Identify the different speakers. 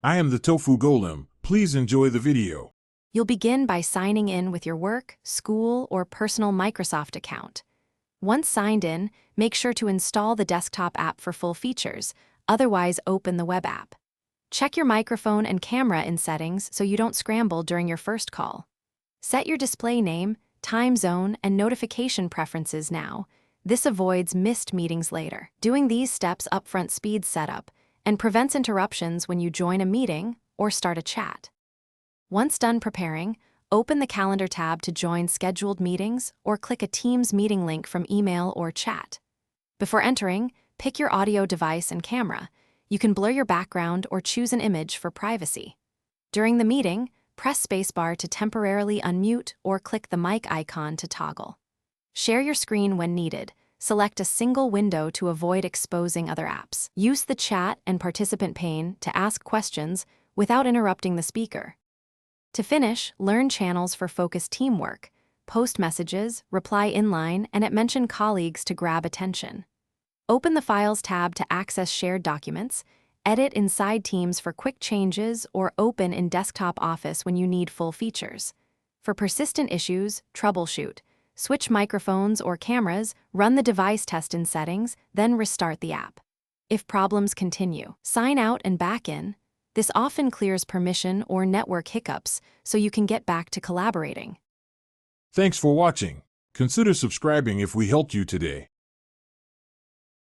Speaker 1: I am the Tofu Golem. Please enjoy the video.
Speaker 2: You'll begin by signing in with your work, school, or personal Microsoft account. Once signed in, make sure to install the desktop app for full features, otherwise open the web app. Check your microphone and camera in settings so you don't scramble during your first call. Set your display name, time zone, and notification preferences now. This avoids missed meetings later. Doing these steps upfront speeds setup and prevents interruptions when you join a meeting or start a chat. Once done preparing, open the Calendar tab to join scheduled meetings or click a Teams meeting link from email or chat. Before entering, pick your audio device and camera. You can blur your background or choose an image for privacy. During the meeting, press spacebar to temporarily unmute or click the mic icon to toggle. Share your screen when needed. Select a single window to avoid exposing other apps. Use the chat and participant pane to ask questions without interrupting the speaker. To finish, learn channels for focused teamwork. Post messages, reply inline, and mention colleagues to grab attention. Open the Files tab to access shared documents, edit inside Teams for quick changes, or open in Desktop Office when you need full features. For persistent issues, troubleshoot. Switch microphones or cameras, run the device test in settings, then restart the app. If problems continue, sign out and back in. This often clears permission or network hiccups, so you can get back to collaborating.
Speaker 1: Thanks for watching. Consider subscribing if we helped you today.